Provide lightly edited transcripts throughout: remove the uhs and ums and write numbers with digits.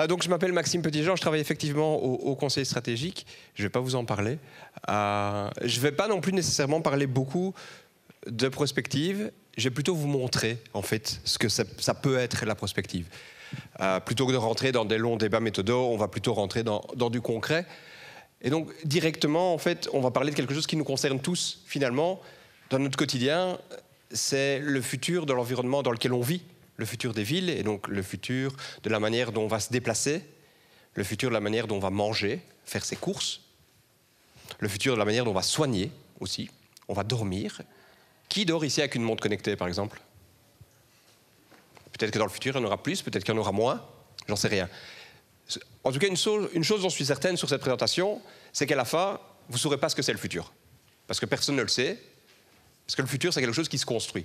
Donc, je m'appelle Maxime Petitjean, je travaille effectivement au Conseil stratégique. Je ne vais pas vous en parler. Je ne vais pas non plus nécessairement parler beaucoup de prospective. Je vais plutôt vous montrer, en fait, ce que ça peut être la prospective. Plutôt que de rentrer dans des longs débats méthodaux, on va plutôt rentrer dans du concret. Et donc, directement, en fait, on va parler de quelque chose qui nous concerne tous, finalement, dans notre quotidien. C'est le futur de l'environnement dans lequel on vit. Le futur des villes, et donc le futur de la manière dont on va se déplacer, le futur de la manière dont on va manger, faire ses courses, le futur de la manière dont on va soigner aussi, on va dormir. Qui dort ici avec une montre connectée, par exemple? Peut-être que dans le futur, il y en aura plus, peut-être qu'il y en aura moins, j'en sais rien. En tout cas, une chose dont je suis certaine sur cette présentation, c'est qu'à la fin, vous ne saurez pas ce que c'est le futur. Parce que personne ne le sait, parce que le futur, c'est quelque chose qui se construit.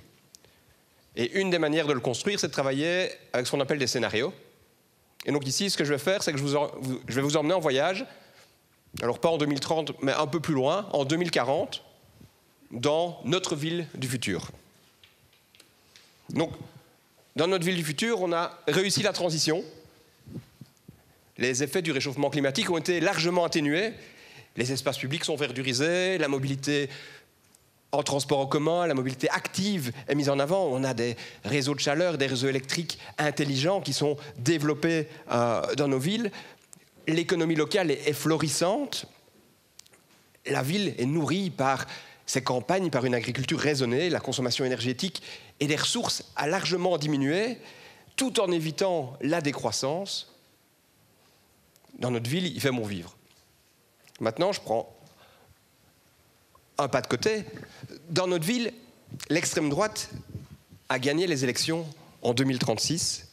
Et une des manières de le construire, c'est de travailler avec ce qu'on appelle des scénarios. Et donc ici, ce que je vais faire, c'est que je vais vous emmener en voyage, alors pas en 2030, mais un peu plus loin, en 2040, dans notre ville du futur. Donc, dans notre ville du futur, on a réussi la transition. Les effets du réchauffement climatique ont été largement atténués. Les espaces publics sont verdurisés, la mobilité en transport en commun, la mobilité active est mise en avant. On a des réseaux de chaleur, des réseaux électriques intelligents qui sont développés dans nos villes. L'économie locale est florissante. La ville est nourrie par ses campagnes, par une agriculture raisonnée. La consommation énergétique et des ressources a largement diminué, tout en évitant la décroissance. Dans notre ville, il fait bon vivre. Maintenant, je prends un pas de côté. Dans notre ville, l'extrême droite a gagné les élections en 2036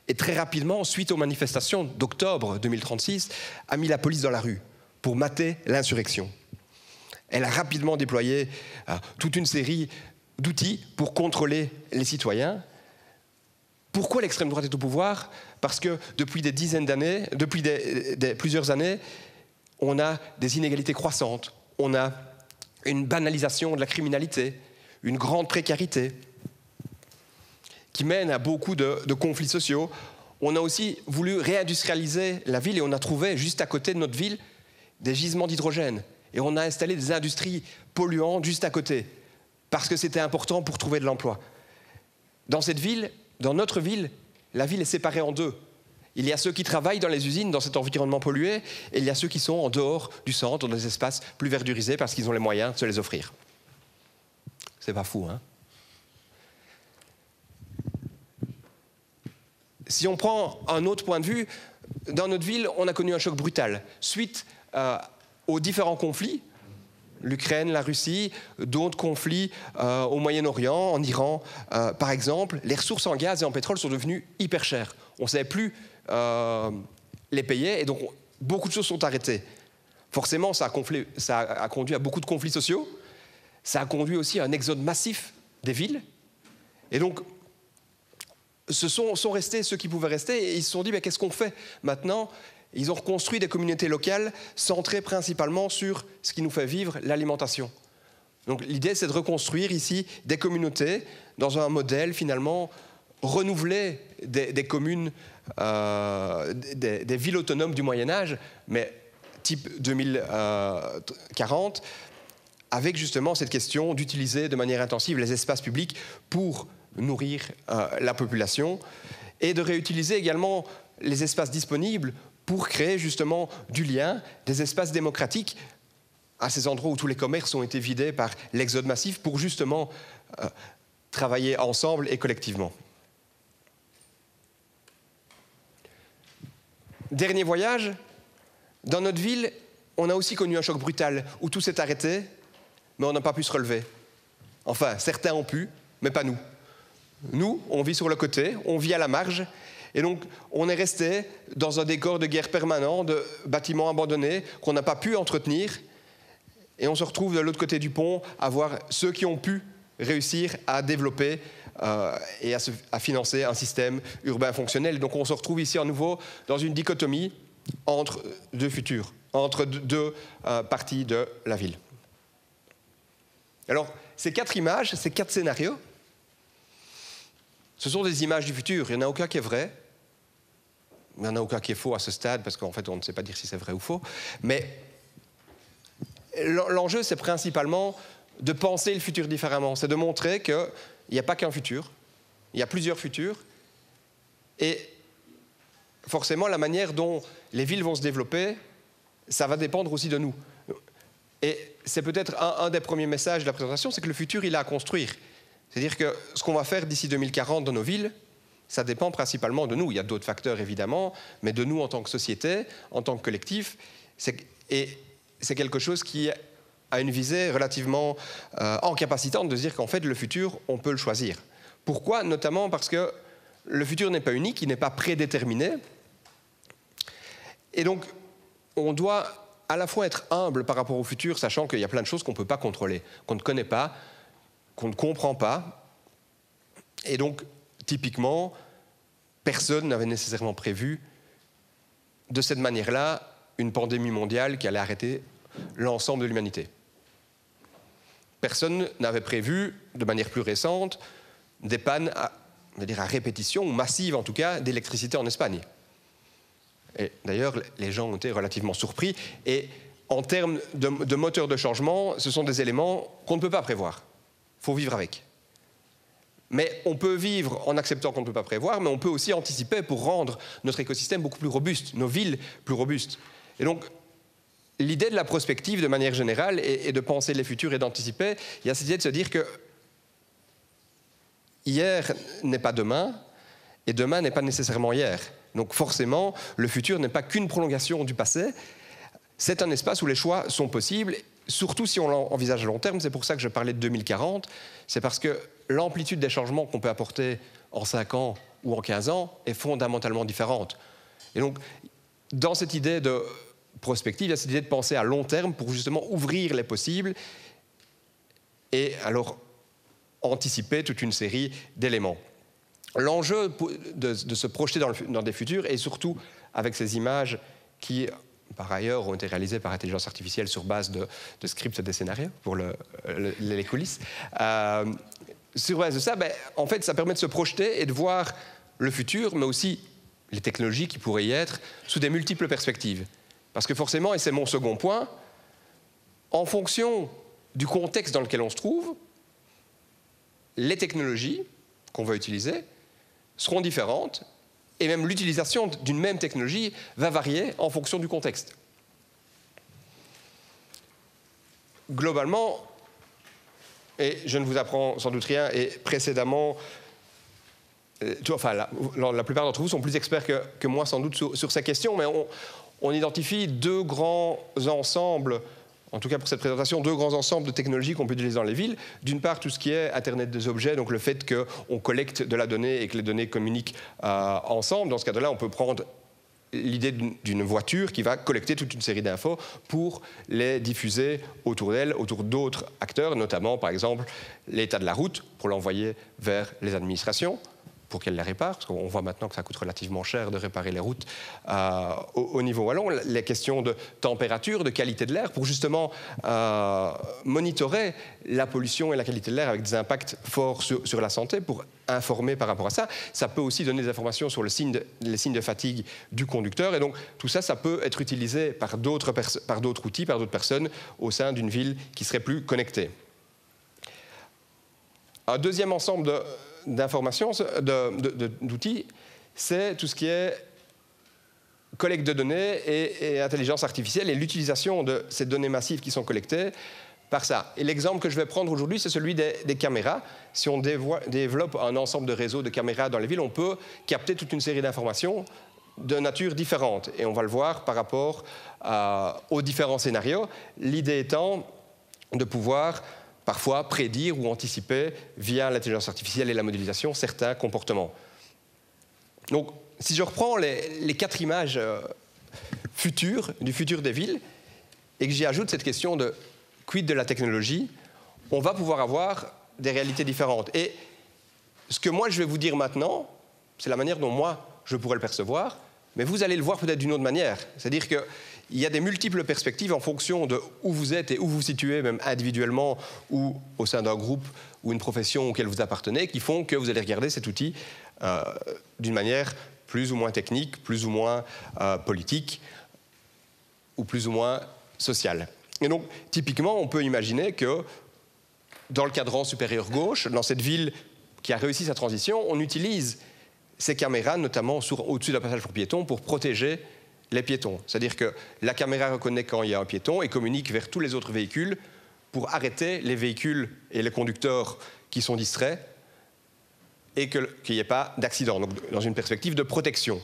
et très rapidement, suite aux manifestations d'octobre 2036, a mis la police dans la rue pour mater l'insurrection. Elle a rapidement déployé toute une série d'outils pour contrôler les citoyens. Pourquoi l'extrême droite est au pouvoir? Parce que depuis des dizaines d'années, depuis plusieurs années, on a des inégalités croissantes, on a une banalisation de la criminalité, une grande précarité qui mène à beaucoup de conflits sociaux. On a aussi voulu réindustrialiser la ville et on a trouvé juste à côté de notre ville des gisements d'hydrogène. Et on a installé des industries polluantes juste à côté parce que c'était important pour trouver de l'emploi. Dans cette ville, dans notre ville, la ville est séparée en deux. Il y a ceux qui travaillent dans les usines, dans cet environnement pollué, et il y a ceux qui sont en dehors du centre, dans des espaces plus verdurisés, parce qu'ils ont les moyens de se les offrir. C'est pas fou, hein? Si on prend un autre point de vue, dans notre ville, on a connu un choc brutal. Suite aux différents conflits, l'Ukraine, la Russie, d'autres conflits au Moyen-Orient, en Iran, par exemple, les ressources en gaz et en pétrole sont devenues hyper chères. On ne savait plus les payer, et donc beaucoup de choses sont arrêtées. Forcément, ça a conduit à beaucoup de conflits sociaux, ça a conduit aussi à un exode massif des villes, et donc sont restés ceux qui pouvaient rester, et ils se sont dit, qu'est-ce qu'on fait maintenant? Ils ont reconstruit des communautés locales centrées principalement sur ce qui nous fait vivre, l'alimentation. Donc l'idée, c'est de reconstruire ici des communautés dans un modèle finalement renouveler des communes, des villes autonomes du Moyen-Âge, mais type 2040, avec justement cette question d'utiliser de manière intensive les espaces publics pour nourrir la population et de réutiliser également les espaces disponibles pour créer justement du lien, des espaces démocratiques à ces endroits où tous les commerces ont été vidés par l'exode massif pour justement travailler ensemble et collectivement. Dernier voyage, dans notre ville, on a aussi connu un choc brutal où tout s'est arrêté, mais on n'a pas pu se relever. Enfin, certains ont pu, mais pas nous. Nous, on vit sur le côté, on vit à la marge, et donc on est resté dans un décor de guerre permanent, de bâtiments abandonnés qu'on n'a pas pu entretenir, et on se retrouve de l'autre côté du pont à voir ceux qui ont pu réussir à développer et à financer un système urbain fonctionnel. Donc on se retrouve ici à nouveau dans une dichotomie entre deux futurs, entre deux parties de la ville. Alors, ces 4 images, ces 4 scénarios, ce sont des images du futur. Il n'y en a aucun qui est vrai, Il n'y en a aucun qui est faux à ce stade, parce qu'en fait, on ne sait pas dire si c'est vrai ou faux. Mais l'enjeu, c'est principalement de penser le futur différemment. C'est de montrer qu'il n'y a pas qu'un futur, il y a plusieurs futurs. Et forcément, la manière dont les villes vont se développer, ça va dépendre aussi de nous. Et c'est peut-être un des premiers messages de la présentation, c'est que le futur, il est à construire. C'est-à-dire que ce qu'on va faire d'ici 2040 dans nos villes, ça dépend principalement de nous. Il y a d'autres facteurs, évidemment, mais de nous en tant que société, en tant que collectif. Et c'est quelque chose qui a une visée relativement encapacitante de se dire qu'en fait, le futur, on peut le choisir. Pourquoi? Notamment parce que le futur n'est pas unique, il n'est pas prédéterminé. Et donc, on doit à la fois être humble par rapport au futur, sachant qu'il y a plein de choses qu'on ne peut pas contrôler, qu'on ne connaît pas, qu'on ne comprend pas. Et donc, typiquement, personne n'avait nécessairement prévu de cette manière-là une pandémie mondiale qui allait arrêter l'ensemble de l'humanité. Personne n'avait prévu, de manière plus récente, des pannes à répétition, ou massives en tout cas, d'électricité en Espagne. Et d'ailleurs, les gens ont été relativement surpris. Et en termes de moteur de changement, ce sont des éléments qu'on ne peut pas prévoir. Il faut vivre avec. Mais on peut vivre en acceptant qu'on ne peut pas prévoir, mais on peut aussi anticiper pour rendre notre écosystème beaucoup plus robuste, nos villes plus robustes. Et donc, l'idée de la prospective, de manière générale, est de penser les futurs et d'anticiper. Il y a cette idée de se dire que hier n'est pas demain, et demain n'est pas nécessairement hier. Donc forcément, le futur n'est pas qu'une prolongation du passé. C'est un espace où les choix sont possibles, surtout si on l'envisage à long terme. C'est pour ça que je parlais de 2040. C'est parce que l'amplitude des changements qu'on peut apporter en 5 ans ou en 15 ans est fondamentalement différente. Et donc, dans cette idée de prospective, il y a cette idée de penser à long terme pour justement ouvrir les possibles et alors anticiper toute une série d'éléments. L'enjeu de se projeter dans des futurs, et surtout avec ces images qui, par ailleurs, ont été réalisées par intelligence artificielle sur base de scripts des scénarios pour les coulisses. Sur base de ça, en fait, ça permet de se projeter et de voir le futur, mais aussi les technologies qui pourraient y être, sous des multiples perspectives. Parce que forcément, et c'est mon second point, en fonction du contexte dans lequel on se trouve, les technologies qu'on va utiliser seront différentes, et même l'utilisation d'une même technologie va varier en fonction du contexte. Globalement, et je ne vous apprends sans doute rien, et précédemment, la plupart d'entre vous sont plus experts que moi sans doute sur ces questions, mais on identifie deux grands ensembles, en tout cas pour cette présentation, deux grands ensembles de technologies qu'on peut utiliser dans les villes. D'une part, tout ce qui est Internet des objets, donc le fait qu'on collecte de la donnée et que les données communiquent ensemble. Dans ce cas-là, on peut prendre l'idée d'une voiture qui va collecter toute une série d'infos pour les diffuser autour d'elle, autour d'autres acteurs, notamment, par exemple, l'état de la route, pour l'envoyer vers les administrations, pour qu'elles les réparent, parce qu'on voit maintenant que ça coûte relativement cher de réparer les routes au niveau wallon. Les questions de température, de qualité de l'air, pour justement monitorer la pollution et la qualité de l'air avec des impacts forts sur la santé, pour informer par rapport à ça. Ça peut aussi donner des informations sur les signes de fatigue du conducteur. Et donc, tout ça, ça peut être utilisé par d'autres outils, par d'autres personnes, au sein d'une ville qui serait plus connectée. Un deuxième ensemble d'informations, d'outils, c'est tout ce qui est collecte de données et intelligence artificielle et l'utilisation de ces données massives qui sont collectées par ça. Et l'exemple que je vais prendre aujourd'hui, c'est celui des caméras. Si on développe un ensemble de réseaux de caméras dans les villes, on peut capter toute une série d'informations de nature différente. Et on va le voir par rapport aux différents scénarios. L'idée étant de pouvoir parfois prédire ou anticiper, via l'intelligence artificielle et la modélisation, certains comportements. Donc, si je reprends les 4 images futures, du futur des villes, et que j'y ajoute cette question de quid de la technologie, on va pouvoir avoir des réalités différentes. Et ce que moi je vais vous dire maintenant, c'est la manière dont moi je pourrais le percevoir, mais vous allez le voir peut-être d'une autre manière. C'est-à-dire qu'il y a des multiples perspectives en fonction de où vous êtes et où vous vous situez, même individuellement ou au sein d'un groupe ou une profession auquel vous appartenez, qui font que vous allez regarder cet outil d'une manière plus ou moins technique, plus ou moins politique, ou plus ou moins social. Et donc, typiquement, on peut imaginer que dans le cadran supérieur gauche, dans cette ville qui a réussi sa transition, on utilise ces caméras, notamment au-dessus d'un passage pour piétons, pour protéger les piétons. C'est-à-dire que la caméra reconnaît quand il y a un piéton et communique vers tous les autres véhicules pour arrêter les véhicules et les conducteurs qui sont distraits et qu'il n'y ait pas d'accident, donc dans une perspective de protection.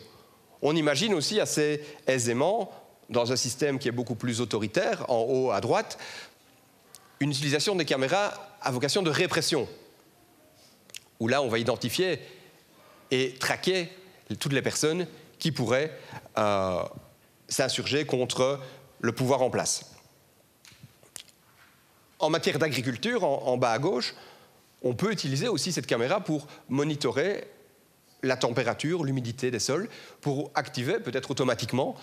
On imagine aussi assez aisément, dans un système qui est beaucoup plus autoritaire, en haut à droite, une utilisation des caméras à vocation de répression, où là on va identifier et traquer toutes les personnes qui pourraient s'insurger contre le pouvoir en place. En matière d'agriculture, en bas à gauche, on peut utiliser aussi cette caméra pour monitorer la température, l'humidité des sols, pour activer peut-être automatiquement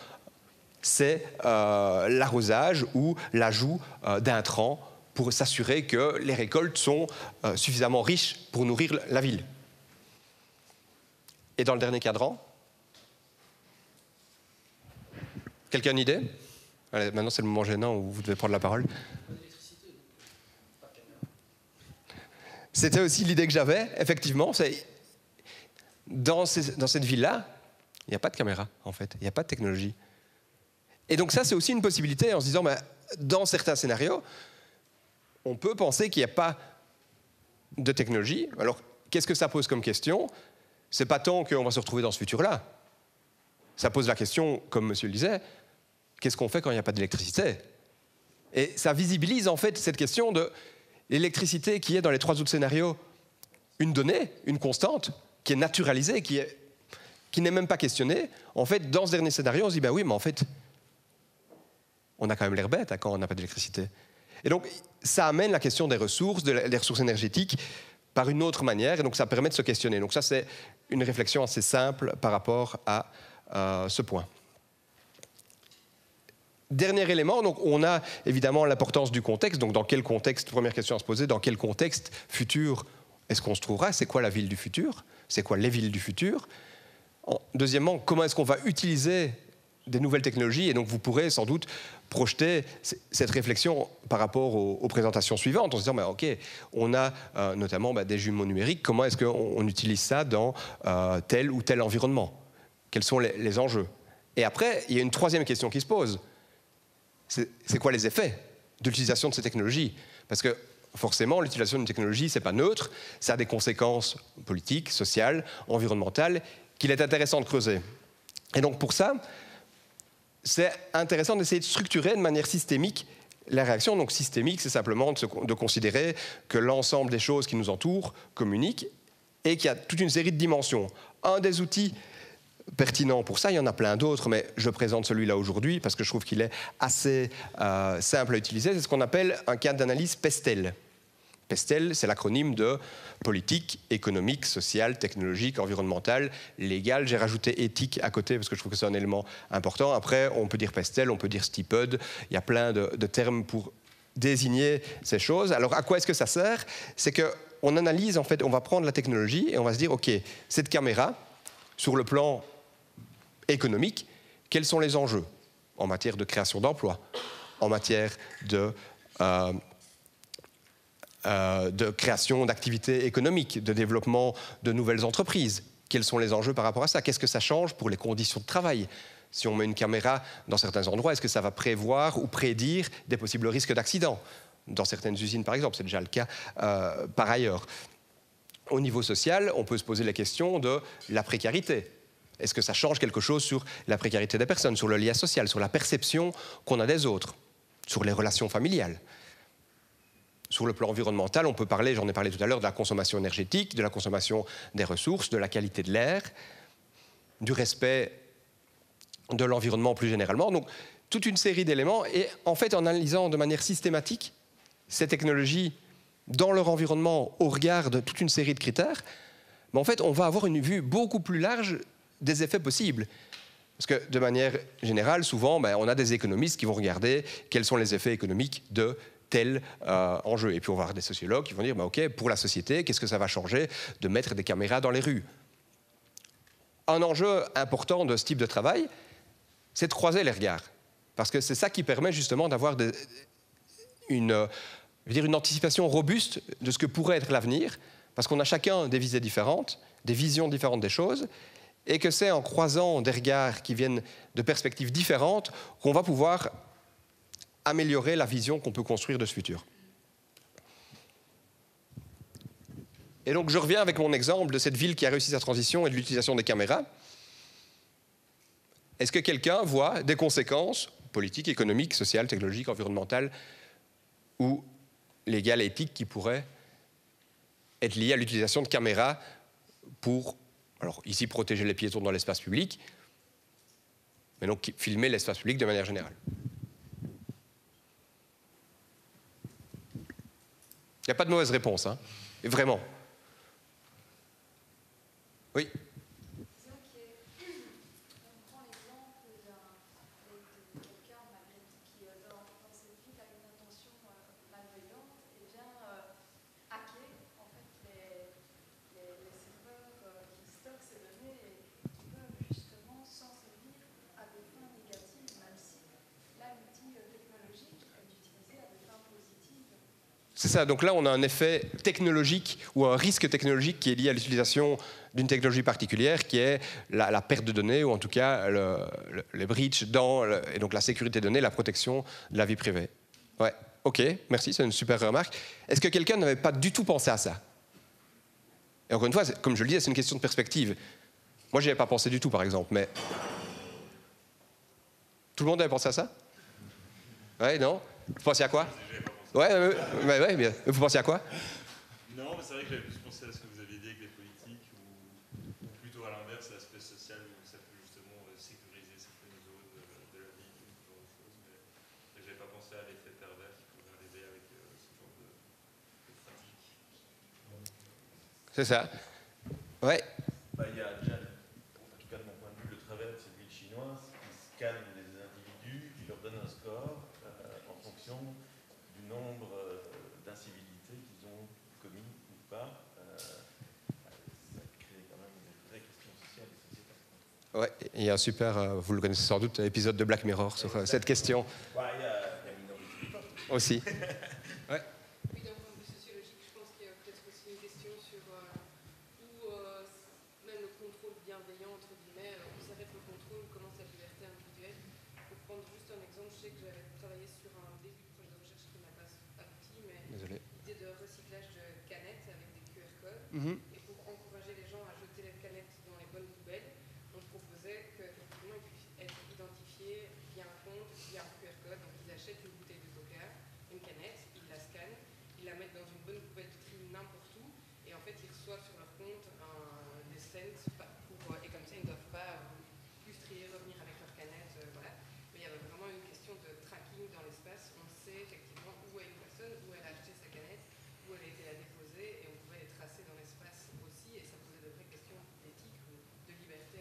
l'arrosage ou l'ajout d'intrants pour s'assurer que les récoltes sont suffisamment riches pour nourrir la ville. Et dans le dernier cadran, quelqu'un a une idée? Allez, maintenant c'est le moment gênant où vous devez prendre la parole. C'était aussi l'idée que j'avais, effectivement. Dans cette ville-là, il n'y a pas de caméra, en fait. Il n'y a pas de technologie. Et donc ça, c'est aussi une possibilité en se disant, dans certains scénarios, on peut penser qu'il n'y a pas de technologie. Alors, qu'est-ce que ça pose comme question? C'est pas tant qu'on va se retrouver dans ce futur-là. Ça pose la question, comme monsieur le disait, qu'est-ce qu'on fait quand il n'y a pas d'électricité? Et ça visibilise en fait cette question de l'électricité qui est dans les trois autres scénarios une donnée, une constante, qui est naturalisée, qui n'est même pas questionnée. En fait, dans ce dernier scénario, on se dit, ben oui, mais en fait, on a quand même l'air bête quand on n'a pas d'électricité. Et donc, ça amène la question des ressources énergétiques, par une autre manière, et donc ça permet de se questionner. Donc ça, c'est une réflexion assez simple par rapport à ce point. Dernier élément, donc on a évidemment l'importance du contexte. Donc dans quel contexte, première question à se poser, dans quel contexte futur est-ce qu'on se trouvera? C'est quoi la ville du futur? C'est quoi les villes du futur? Deuxièmement, comment est-ce qu'on va utiliser des nouvelles technologies? Et donc vous pourrez sans doute projeter cette réflexion par rapport aux présentations suivantes, en se disant, OK, on a notamment des jumeaux numériques, comment est-ce qu'on utilise ça dans tel ou tel environnement? Quels sont les enjeux? Et après, il y a une troisième question qui se pose. C'est quoi les effets de l'utilisation de ces technologies? Parce que forcément, l'utilisation d'une technologie, ce n'est pas neutre, ça a des conséquences politiques, sociales, environnementales, qu'il est intéressant de creuser. Et donc pour ça, c'est intéressant d'essayer de structurer de manière systémique la réaction. Donc systémique, c'est simplement de considérer que l'ensemble des choses qui nous entourent communiquent et qu'il y a toute une série de dimensions. Un des outils pertinent pour ça, il y en a plein d'autres, mais je présente celui-là aujourd'hui parce que je trouve qu'il est assez simple à utiliser. C'est ce qu'on appelle un cadre d'analyse PESTEL. PESTEL, c'est l'acronyme de politique, économique, sociale, technologique, environnementale, légale. J'ai rajouté éthique à côté parce que je trouve que c'est un élément important. Après, on peut dire PESTEL, on peut dire STIPUD. Il y a plein de termes pour désigner ces choses. Alors, à quoi est-ce que ça sert? C'est qu'on analyse, en fait, on va prendre la technologie et on va se dire, OK, cette caméra, sur le plan économique, quels sont les enjeux en matière de création d'emplois, en matière de création d'activités économiques, de développement de nouvelles entreprises? Quels sont les enjeux par rapport à ça? Qu'est-ce que ça change pour les conditions de travail? Si on met une caméra dans certains endroits, est-ce que ça va prévoir ou prédire des possibles risques d'accident? Dans certaines usines, par exemple, c'est déjà le cas par ailleurs. Au niveau social, on peut se poser la question de la précarité. Est-ce que ça change quelque chose sur la précarité des personnes, sur le lien social, sur la perception qu'on a des autres, sur les relations familiales? Sur le plan environnemental, on peut parler, j'en ai parlé tout à l'heure, de la consommation énergétique, de la consommation des ressources, de la qualité de l'air, du respect de l'environnement plus généralement. Donc, toute une série d'éléments. Et en fait, en analysant de manière systématique ces technologies dans leur environnement au regard de toute une série de critères, en fait, on va avoir une vue beaucoup plus large des effets possibles. Parce que de manière générale, souvent, on a des économistes qui vont regarder quels sont les effets économiques de tel enjeu. Et puis on va avoir des sociologues qui vont dire, OK, pour la société, qu'est-ce que ça va changer de mettre des caméras dans les rues? un enjeu important de ce type de travail, c'est de croiser les regards. Parce que c'est ça qui permet justement d'avoir une anticipation robuste de ce que pourrait être l'avenir, parce qu'on a chacun des visées différentes, des visions différentes des choses, et que c'est en croisant des regards qui viennent de perspectives différentes qu'on va pouvoir améliorer la vision qu'on peut construire de ce futur. Et donc je reviens avec mon exemple de cette ville qui a réussi sa transition et de l'utilisation des caméras. Est-ce que quelqu'un voit des conséquences politiques, économiques, sociales, technologiques, environnementales ou légales et éthiques qui pourraient être liées à l'utilisation de caméras pour, alors ici, protéger les piétons dans l'espace public, mais donc filmer l'espace public de manière générale? Il n'y a pas de mauvaise réponse, hein. Et vraiment. Oui. C'est ça, donc là on a un effet technologique ou un risque technologique qui est lié à l'utilisation d'une technologie particulière qui est la perte de données ou en tout cas les breaches et donc la sécurité des données, la protection de la vie privée. Ouais, ok, merci, c'est une super remarque. Est-ce que quelqu'un n'avait pas du tout pensé à ça? Et encore une fois, comme je le disais, c'est une question de perspective. Moi j'y avais pas pensé du tout par exemple, mais... Tout le monde avait pensé à ça? Ouais, non? Vous pensiez à quoi? Ouais, bien. Vous pensiez à quoi? Non, mais c'est vrai que j'avais plus pensé à ce que vous aviez dit avec les politiques, ou plutôt à l'inverse, l'aspect social, où ça peut justement sécuriser certaines zones de la vie, ce genre de choses. Mais j'avais pas pensé à l'effet pervers qui pourrait arriver avec ce genre de pratique. C'est ça. Ouais. Il y a déjà, en tout cas de mon point de vue, le travers de cette ville chinoise qui scanne des individus, qui leur donne un score en fonction du nombre d'incivilités qu'ils ont commis ou pas. Ça crée quand même des vraies questions sociales et sociétales. Ouais, il y a un super, vous le connaissez sans doute, épisode de Black Mirror sur cette question. Il y a Minority Report. Aussi. Ouais. Oui, d'un point de vue sociologique, je pense qu'il y a peut-être aussi une question sur où même le contrôle bienveillant, entre guillemets, où s'arrête le contrôle, où commence la liberté individuelle. Pour prendre juste un exemple, je sais que j'avais travaillé sur un début de projet de recherche qui n'a pas abouti, mais l'idée de recyclage de canettes avec des QR codes. Et pour encourager les gens à jeter les canettes dans les bonnes poubelles, on proposait qu'effectivement ils puissent être identifiés via un compte, via un QR code. Donc ils achètent une bouteille de coca, une canette, ils la scannent, ils la mettent dans une bonne poubelle de tri n'importe où, et en fait ils reçoivent sur leur compte des cents, et comme ça ils ne doivent pas plus trier, revenir avec leur canette, voilà. Mais il y avait vraiment une question de tracking dans l'espace. On sait effectivement où est une personne, où elle a acheté sa canette, où elle a été la déposer, et on pouvait les tracer dans l'espace aussi, et ça posait de vraies questions d'éthique ou de liberté.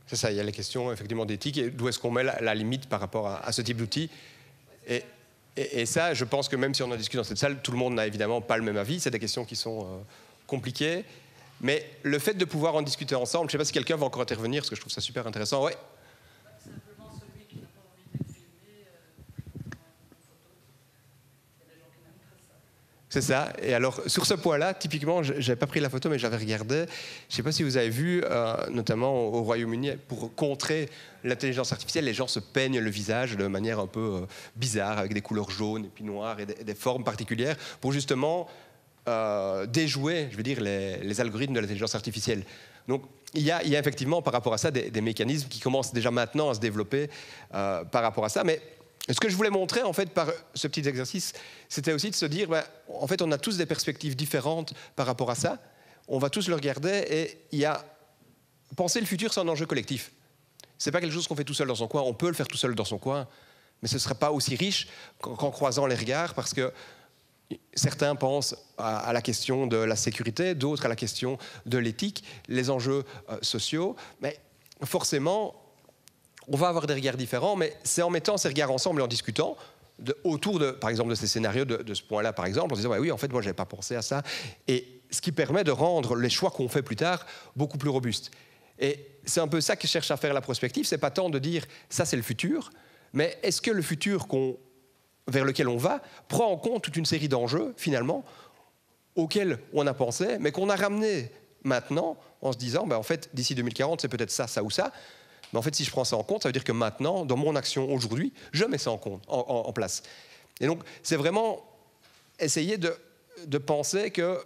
C'est ça, il y a les questions effectivement d'éthique et d'où est-ce qu'on met la limite par rapport à ce type d'outil. Et ça, je pense que même si on en discute dans cette salle, tout le monde n'a évidemment pas le même avis. C'est des questions qui sont compliquées. Mais le fait de pouvoir en discuter ensemble, je ne sais pas si quelqu'un va encore intervenir, parce que je trouve ça super intéressant. Ouais. Simplement celui qui n'a pas envie d'être filmé, une photo. Il y a des gens qui n'aiment pas ça. C'est ça. Et alors, sur ce point-là, typiquement, je n'avais pas pris la photo, mais j'avais regardé. Je ne sais pas si vous avez vu, notamment au Royaume-Uni, pour contrer l'intelligence artificielle, les gens se peignent le visage de manière un peu bizarre, avec des couleurs jaunes et puis noires et des formes particulières, pour justement déjouer, je veux dire, les algorithmes de l'intelligence artificielle. Donc, il y a effectivement, par rapport à ça, des mécanismes qui commencent déjà maintenant à se développer par rapport à ça. Mais ce que je voulais montrer, en fait, par ce petit exercice, c'était aussi de se dire, en fait, on a tous des perspectives différentes par rapport à ça. On va tous le regarder et penser le futur, c'est un enjeu collectif. C'est pas quelque chose qu'on fait tout seul dans son coin. On peut le faire tout seul dans son coin, mais ce ne serait pas aussi riche qu'en croisant les regards, parce que certains pensent à la question de la sécurité, d'autres à la question de l'éthique, les enjeux sociaux. Mais forcément, on va avoir des regards différents, mais c'est en mettant ces regards ensemble et en discutant autour, par exemple, de ces scénarios, de ce point-là, par exemple, en disant oui, en fait, moi, je n'avais pas pensé à ça. Et ce qui permet de rendre les choix qu'on fait plus tard beaucoup plus robustes. Et c'est un peu ça que cherche à faire la prospective, c'est pas tant de dire ça c'est le futur, mais est-ce que le futur vers lequel on va prend en compte toute une série d'enjeux, finalement, auxquels on a pensé, mais qu'on a ramené maintenant en se disant, en fait, d'ici 2040, c'est peut-être ça, ça ou ça. Mais en fait, si je prends ça en compte, ça veut dire que maintenant, dans mon action aujourd'hui, je mets ça en place. Et donc, c'est vraiment essayer de penser que,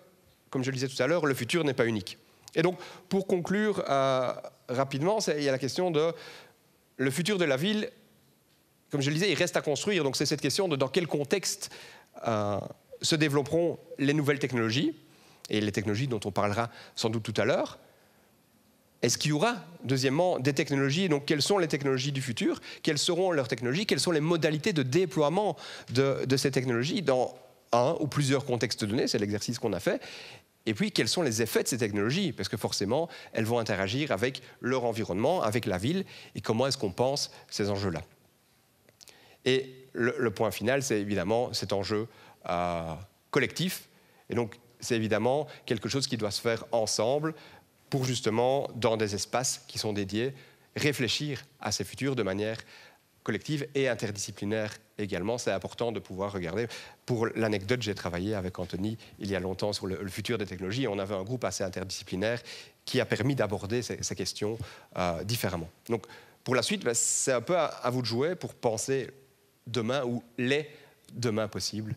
comme je le disais tout à l'heure, le futur n'est pas unique. Et donc, pour conclure rapidement, il y a la question de le futur de la ville. Comme je le disais, il reste à construire. Donc, c'est cette question de dans quel contexte se développeront les nouvelles technologies, et les technologies dont on parlera sans doute tout à l'heure. Est-ce qu'il y aura, deuxièmement, des technologies? Donc, quelles sont les technologies du futur? Quelles seront leurs technologies? Quelles sont les modalités de déploiement de ces technologies dans un ou plusieurs contextes donnés? C'est l'exercice qu'on a fait. Et puis, quels sont les effets de ces technologies? Parce que forcément, elles vont interagir avec leur environnement, avec la ville, et comment est-ce qu'on pense ces enjeux-là? Et le point final, c'est évidemment cet enjeu collectif. Et donc, c'est évidemment quelque chose qui doit se faire ensemble pour justement, dans des espaces qui sont dédiés, réfléchir à ces futurs de manière collective et interdisciplinaire également. C'est important de pouvoir regarder. Pour l'anecdote, j'ai travaillé avec Anthony il y a longtemps sur le futur des technologies. Et on avait un groupe assez interdisciplinaire qui a permis d'aborder ces questions différemment. Donc, pour la suite, c'est un peu à vous de jouer pour penser demain ou les demain possibles